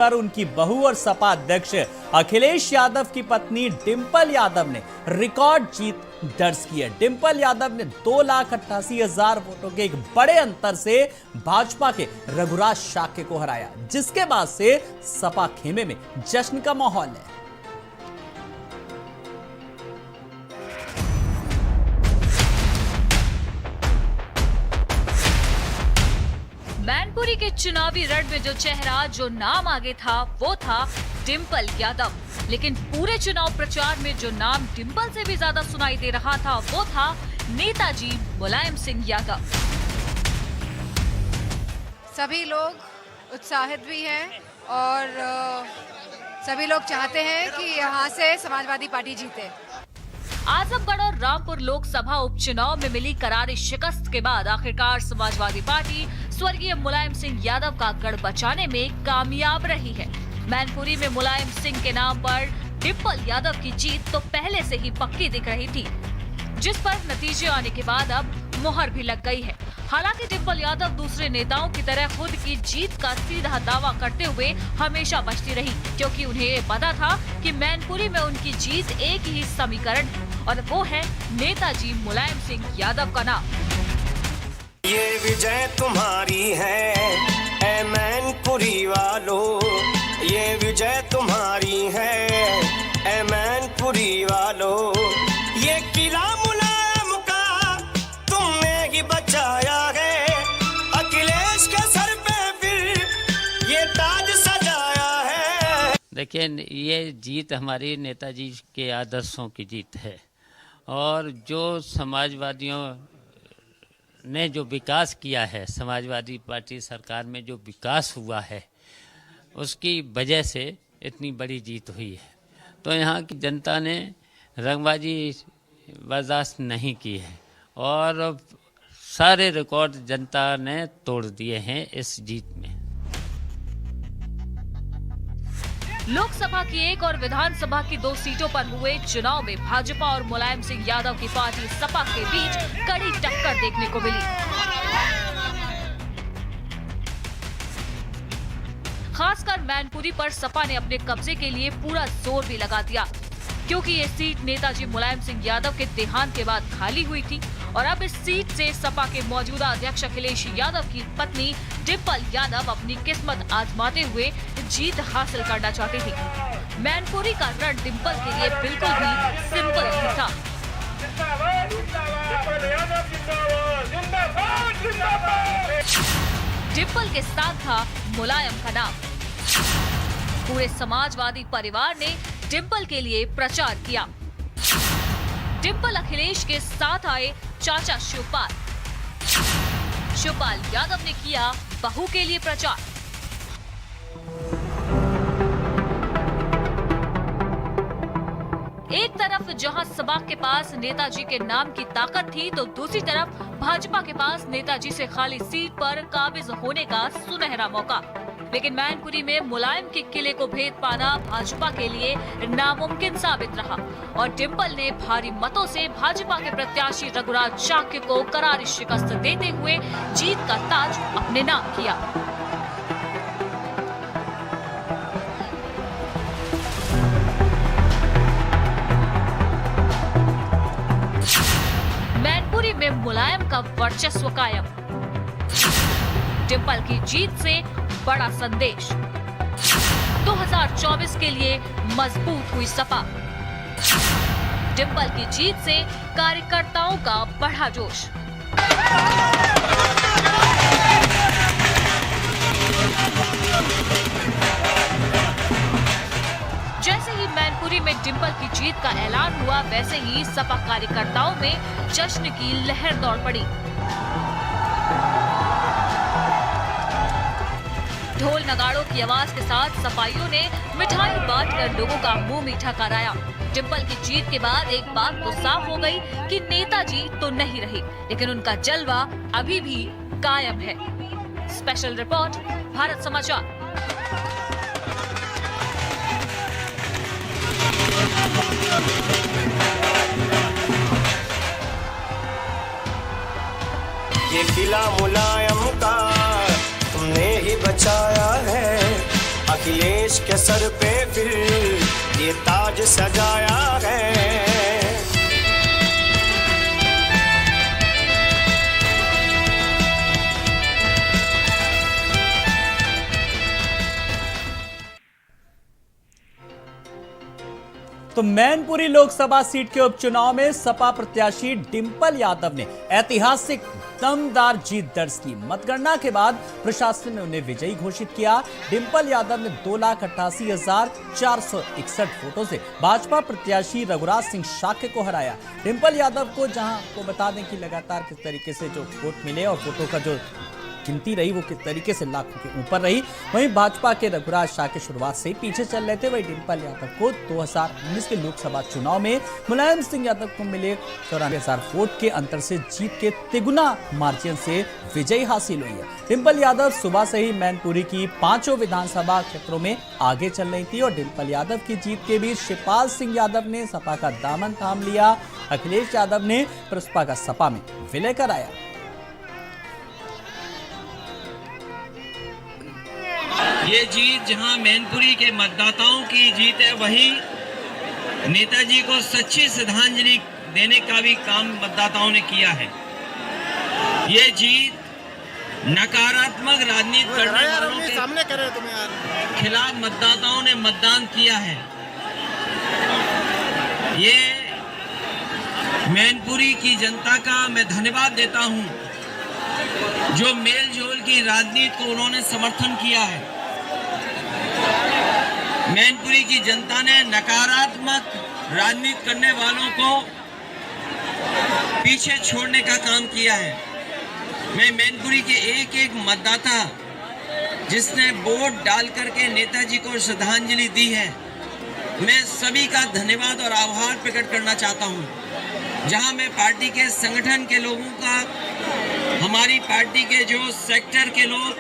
पर उनकी बहू और सपा अध्यक्ष अखिलेश यादव की पत्नी डिंपल यादव ने रिकॉर्ड जीत दर्ज की है। डिंपल यादव ने 2,88,000 वोटों के एक बड़े अंतर से भाजपा के रघुराज शाक्य को हराया, जिसके बाद से सपा खेमे में जश्न का माहौल है। मैनपुरी के चुनावी रण में जो चेहरा, जो नाम आगे था, वो था डिंपल यादव। लेकिन पूरे चुनाव प्रचार में जो नाम डिंपल से भी ज्यादा सुनाई दे रहा था, वो था नेताजी मुलायम सिंह यादव। सभी लोग उत्साहित भी हैं और सभी लोग चाहते हैं कि यहाँ से समाजवादी पार्टी जीते। आजमगढ़ और रामपुर लोकसभा उपचुनाव में मिली करारी शिकस्त के बाद आखिरकार समाजवादी पार्टी स्वर्गीय मुलायम सिंह यादव का गढ़ बचाने में कामयाब रही है। मैनपुरी में मुलायम सिंह के नाम पर डिंपल यादव की जीत तो पहले से ही पक्की दिख रही थी, जिस पर नतीजे आने के बाद अब मुहर भी लग गई है। हालांकि डिंपल यादव दूसरे नेताओं की तरह खुद की जीत का सीधा दावा करते हुए हमेशा बचती रही, क्योंकि उन्हें पता था कि मैनपुरी में उनकी जीत एक ही समीकरण है और वो है नेताजी मुलायम सिंह यादव का नाम। ये विजय तुम्हारी है ऐ मैनपुरी वालों, ये विजय तुम्हारी है ऐ मैनपुरी वालों। ये किला मुलायम का तुमने ही बचाया है, अखिलेश के सर पे फिर ये ताज सजाया है। देखिए, ये जीत हमारी नेताजी के आदर्शों की जीत है और जो समाजवादियों ने जो विकास किया है, समाजवादी पार्टी सरकार में जो विकास हुआ है, उसकी वजह से इतनी बड़ी जीत हुई है। तो यहाँ की जनता ने रंगबाजी बर्दाश्त नहीं की है और सारे रिकॉर्ड जनता ने तोड़ दिए हैं इस जीत में। लोकसभा की एक और विधानसभा की 2 सीटों पर हुए चुनाव में भाजपा और मुलायम सिंह यादव की पार्टी सपा के बीच कड़ी टक्कर देखने को मिली। खासकर मैनपुरी पर सपा ने अपने कब्जे के लिए पूरा जोर भी लगा दिया, क्योंकि ये सीट नेताजी मुलायम सिंह यादव के देहांत के बाद खाली हुई थी और अब इस सीट से सपा के मौजूदा अध्यक्ष अखिलेश यादव की पत्नी डिंपल यादव अपनी किस्मत आजमाते हुए जीत हासिल करना चाहती थी। मैनपुरी का रण डिंपल के लिए बिल्कुल भी सिंपल नहीं था। डिंपल के साथ था मुलायम का नाम। पूरे समाजवादी परिवार ने डिंपल के लिए प्रचार किया। डिंपल अखिलेश के साथ आए चाचा शिवपाल यादव ने किया बहू के लिए प्रचार। एक तरफ जहां सपा के पास नेताजी के नाम की ताकत थी, तो दूसरी तरफ भाजपा के पास नेताजी से खाली सीट पर काबिज होने का सुनहरा मौका। लेकिन मैनपुरी में मुलायम के किले को भेद पाना भाजपा के लिए नामुमकिन साबित रहा और डिंपल ने भारी मतों से भाजपा के प्रत्याशी रघुराज शाक्य को करारी शिकस्त देते हुए जीत का ताज अपने नाम किया। मैनपुरी में मुलायम का वर्चस्व कायम। डिंपल की जीत से बड़ा संदेश। 2024 के लिए मजबूत हुई सपा। डिंपल की जीत से कार्यकर्ताओं का बढ़ा जोश। जैसे ही मैनपुरी में डिंपल की जीत का ऐलान हुआ, वैसे ही सपा कार्यकर्ताओं में जश्न की लहर दौड़ पड़ी। ढोल नगाड़ों की आवाज के साथ सपाइयों ने मिठाई बांटकर लोगों का मुंह मीठा कराया। डिंपल की जीत के बाद एक बात तो साफ हो गई कि नेताजी तो नहीं रही, लेकिन उनका जलवा अभी भी कायम है। स्पेशल रिपोर्ट, भारत समाचार। ये किला मुलायम का तुमने ही बचाया है, अखिलेश देश के सर पे फिर ये ताज सजाया है। तो मैनपुरी लोकसभा सीट के उपचुनाव में सपा प्रत्याशी डिंपल यादव ने ऐतिहासिक दमदार जीत दर्ज की। मतगणना के बाद प्रशासन ने उन्हें विजयी घोषित किया। डिंपल यादव ने 2,88,461 वोटों से भाजपा प्रत्याशी रघुराज सिंह शाक्य को हराया। डिंपल यादव को जहां आपको बता दें कि लगातार किस तरीके से जो वोट मिले और वोटों का जो गिनती रही वो किस तरीके से लाखों के ऊपर रही, वहीं भाजपा के रघुराज शाक्य शुरुआत से ही पीछे चल रहे थे। वहीं डिंपल यादव को 2019 के लोकसभा चुनाव में मुलायम सिंह यादव को मिले 94,000 वोट के अंतर से जीत के तिगुना मार्जिन से विजयी हासिल हुई है। डिंपल यादव सुबह से ही मैनपुरी की 5 विधानसभा क्षेत्रों में आगे चल रही थी और डिंपल यादव की जीत के बीच शिवपाल सिंह यादव ने सपा का दामन थाम लिया। अखिलेश यादव ने प्रसपा का सपा में विलय कराया। ये जीत जहां मैनपुरी के मतदाताओं की जीत है, वही नेताजी को सच्ची श्रद्धांजलि देने का भी काम मतदाताओं ने किया है। ये जीत नकारात्मक राजनीति करने वालों के खिलाफ मतदाताओं ने मतदान किया है। ये मैनपुरी की जनता का मैं धन्यवाद देता हूं, जो मेल जोल की राजनीति को उन्होंने समर्थन किया है। मैनपुरी की जनता ने नकारात्मक राजनीति करने वालों को पीछे छोड़ने का काम किया है। मैं मैनपुरी के एक एक मतदाता जिसने वोट डाल करके नेताजी को श्रद्धांजलि दी है, मैं सभी का धन्यवाद और आभार प्रकट करना चाहता हूं। जहां मैं पार्टी के संगठन के लोगों का, हमारी पार्टी के जो सेक्टर के लोग,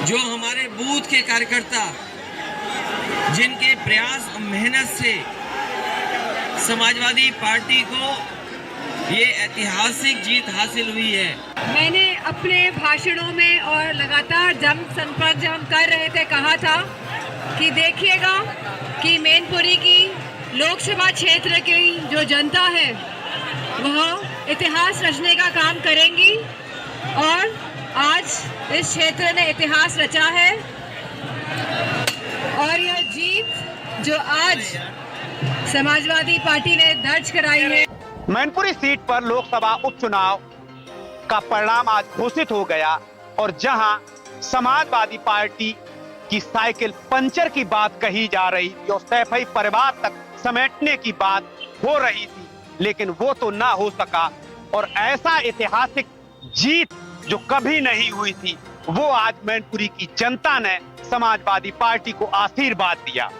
जो हमारे बूथ के कार्यकर्ता, जिनके प्रयास और मेहनत से समाजवादी पार्टी को ये ऐतिहासिक जीत हासिल हुई है। मैंने अपने भाषणों में और लगातार जनसंपर्क जब हम कर रहे थे कहा था कि देखिएगा कि मैनपुरी की लोकसभा क्षेत्र की जो जनता है वह इतिहास रचने का काम करेंगी और आज इस क्षेत्र ने इतिहास रचा है। और यह जीत जो आज समाजवादी पार्टी ने दर्ज कराई है। मैनपुरी सीट पर लोकसभा उपचुनाव का परिणाम आज घोषित हो गया और जहां समाजवादी पार्टी की साइकिल पंचर की बात कही जा रही थी और सैफई परिवार तक समेटने की बात हो रही थी, लेकिन वो तो ना हो सका और ऐसा ऐतिहासिक जीत जो कभी नहीं हुई थी वो आज मैनपुरी की जनता ने समाजवादी पार्टी को आशीर्वाद दिया।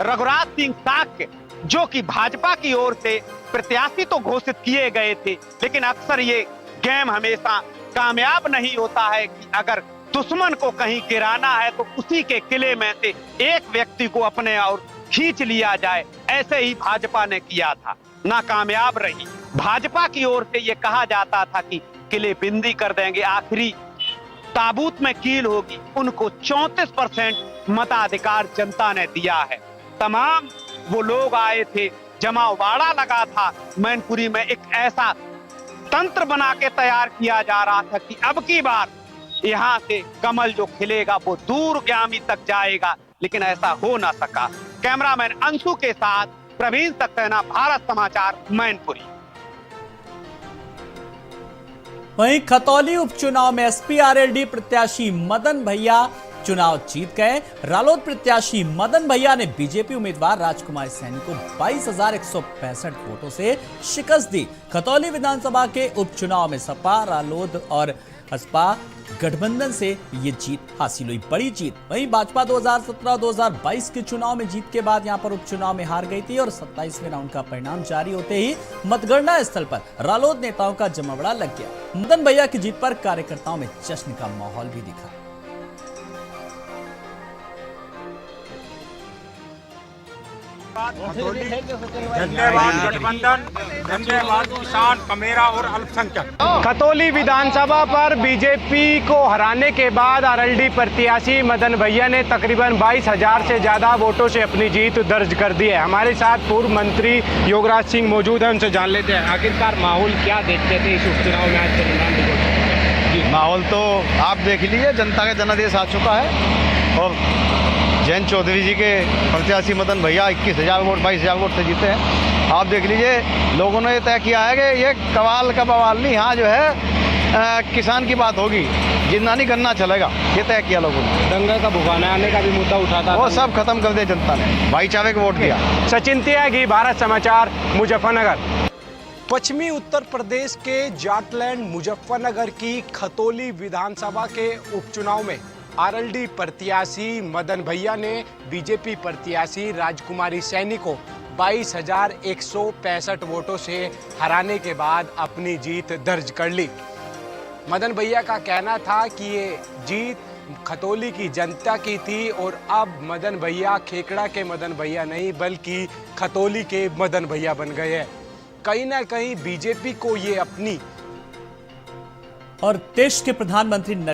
रघुराज सिंह शाक्य जो कि भाजपा की ओर से प्रत्याशी तो घोषित किए गए थे, लेकिन अक्सर ये गेम हमेशा कामयाब नहीं होता है कि अगर दुश्मन को कहीं गिराना है तो उसी के किले में से एक व्यक्ति को अपने ओर खींच लिया जाए। ऐसे ही भाजपा ने किया था, नाकामयाब रही। भाजपा की ओर से ये कहा जाता था कि किले बिंदी कर देंगे, आखिरी ताबूत में कील होगी। उनको 34% मताधिकार जनता ने दिया है। तमाम वो लोग आए थे, जमावाड़ा लगा था मैनपुरी में। एक ऐसा तंत्र बना के तैयार किया जा रहा था कि अब की बार यहाँ से कमल जो खिलेगा वो दूरगामी तक जाएगा, लेकिन ऐसा हो ना सका। कैमरामैन अंशु के साथ प्रवीण सक्सेना, भारत समाचार, मैनपुरी। वहीं खतौली उपचुनाव में एसपी-आरएलडी प्रत्याशी मदन भैया चुनाव जीत गए। रालोद प्रत्याशी मदन भैया ने बीजेपी उम्मीदवार राजकुमार सैनी को 22,165 वोटों से शिकस्त दी। खतौली विधानसभा के उपचुनाव में सपा, रालोद और बसपा गठबंधन से ये जीत हासिल हुई, बड़ी जीत। वहीं भाजपा 2017-2022 के चुनाव में जीत के बाद यहां पर उपचुनाव में हार गई थी और 27वें राउंड का परिणाम जारी होते ही मतगणना स्थल पर रालोद नेताओं का जमावड़ा लग गया। मदन भैया की जीत पर कार्यकर्ताओं में जश्न का माहौल भी दिखा। धन्यवाद गठबंधन, धन्यवाद किसान, कमेरा और अल्पसंख्यक। खतौली विधानसभा पर बीजेपी को हराने के बाद आरएलडी प्रत्याशी मदन भैया ने तकरीबन 22,000 से ज्यादा वोटों से अपनी जीत दर्ज कर दी है। हमारे साथ पूर्व मंत्री योगराज सिंह मौजूद हैं, उनसे जान लेते हैं आखिरकार माहौल क्या देखते थे इस उपचुनाव में आज परिणाम। माहौल तो आप देख लीजिए, जनता का जनादेश आ चुका है और जयंत चौधरी जी के प्रत्याशी मदन भैया 21,000 वोट 22,000 वोट से जीते हैं। आप देख लीजिए, लोगों ने तय किया है कि ये कवाल का बवाल नहीं, यहाँ जो है किसान की बात होगी, जितना नहीं गन्ना चलेगा, ये तय किया लोगों ने। दंगा का भुगाना आने का भी मुद्दा उठाता वो सब खत्म कर दिया जनता ने, भाईचारे को वोट दिया। सचिन त्यागी, भारत समाचार, मुजफ्फरनगर। पश्चिमी उत्तर प्रदेश के जाटलैंड मुजफ्फरनगर की खतौली विधानसभा के उपचुनाव में आरएलडी प्रत्याशी मदन भैया ने बीजेपी प्रत्याशी राजकुमारी सैनी को 22,165 वोटों से हराने के बाद अपनी जीत दर्ज कर ली। मदन भैया का कहना था कि ये जीत खतौली की जनता की थी और अब मदन भैया खेकड़ा के मदन भैया नहीं बल्कि खतौली के मदन भैया बन गए हैं। कहीं ना कहीं बीजेपी को ये अपनी और देश के प्रधानमंत्री